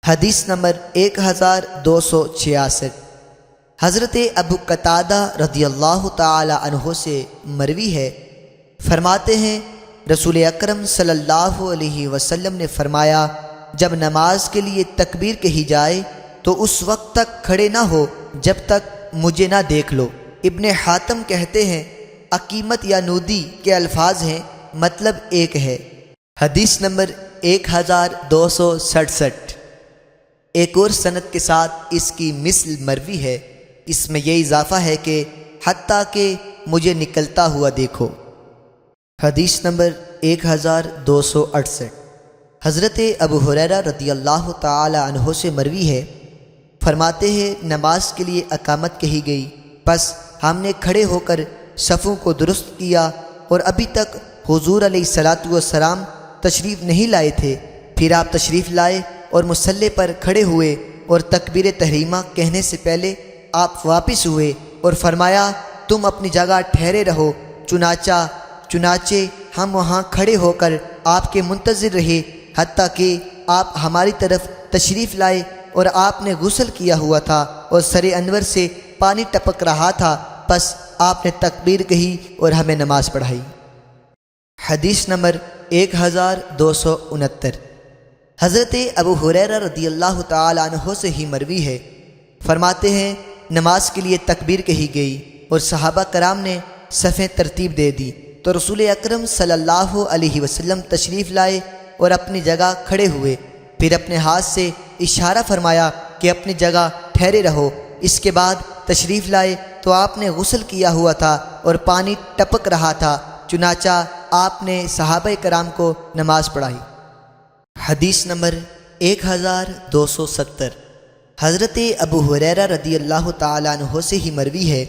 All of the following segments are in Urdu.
حدیث نمبر 1266۔ حضرت ابو قتادہ رضی اللہ تعالی عنہ سے مروی ہے، فرماتے ہیں رسول اکرم صلی اللہ علیہ وسلم نے فرمایا، جب نماز کے لیے تکبیر کہی جائے تو اس وقت تک کھڑے نہ ہو جب تک مجھے نہ دیکھ لو۔ ابن حاتم کہتے ہیں اقیمت یا نودی کے الفاظ ہیں، مطلب ایک ہے۔ حدیث نمبر 1267۔ ایک اور سند کے ساتھ اس کی مثل مروی ہے، اس میں یہ اضافہ ہے کہ حتیٰ کہ مجھے نکلتا ہوا دیکھو۔ حدیث نمبر 1268۔ حضرت ابو ہریرہ رضی اللہ تعالی عنہ سے مروی ہے، فرماتے ہیں نماز کے لیے اقامت کہی گئی، پس ہم نے کھڑے ہو کر صفوں کو درست کیا اور ابھی تک حضور علیہ الصلاۃ والسلام تشریف نہیں لائے تھے۔ پھر آپ تشریف لائے اور مصلی پر کھڑے ہوئے اور تکبیر تحریمہ کہنے سے پہلے آپ واپس ہوئے اور فرمایا تم اپنی جگہ ٹھہرے رہو۔ چنانچہ ہم وہاں کھڑے ہو کر آپ کے منتظر رہے حتیٰ کہ آپ ہماری طرف تشریف لائے اور آپ نے غسل کیا ہوا تھا اور سر انور سے پانی ٹپک رہا تھا، پس آپ نے تکبیر کہی اور ہمیں نماز پڑھائی۔ حدیث نمبر 1269۔ حضرت ابو ہریرہ رضی اللہ تعالی عنہ سے ہی مروی ہے، فرماتے ہیں نماز کے لیے تکبیر کہی گئی اور صحابہ کرام نے صفیں ترتیب دے دی تو رسول اکرم صلی اللہ علیہ وسلم تشریف لائے اور اپنی جگہ کھڑے ہوئے، پھر اپنے ہاتھ سے اشارہ فرمایا کہ اپنی جگہ ٹھہرے رہو۔ اس کے بعد تشریف لائے تو آپ نے غسل کیا ہوا تھا اور پانی ٹپک رہا تھا، چنانچہ آپ نے صحابہ کرام کو نماز پڑھائی۔ حدیث نمبر 1270۔ حضرت ابو ہریرہ رضی اللہ تعالی عنہ سے ہی مروی ہے،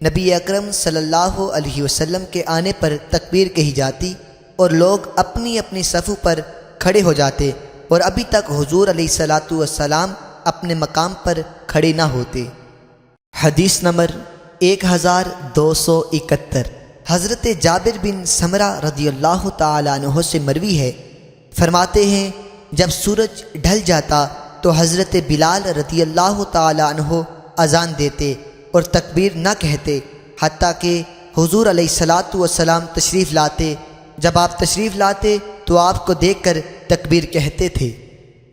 نبی اکرم صلی اللہ علیہ وسلم کے آنے پر تکبیر کہی جاتی اور لوگ اپنی اپنی صفوں پر کھڑے ہو جاتے اور ابھی تک حضور علیہ الصلاۃ والسلام اپنے مقام پر کھڑے نہ ہوتے۔ حدیث نمبر 1271۔ حضرت جابر بن سمرہ رضی اللہ تعالی عنہ سے مروی ہے، فرماتے ہیں جب سورج ڈھل جاتا تو حضرت بلال رضی اللہ تعالی عنہ اذان دیتے اور تکبیر نہ کہتے حتیٰ کہ حضور علیہ الصلاۃ والسلام تشریف لاتے۔ جب آپ تشریف لاتے تو آپ کو دیکھ کر تکبیر کہتے تھے۔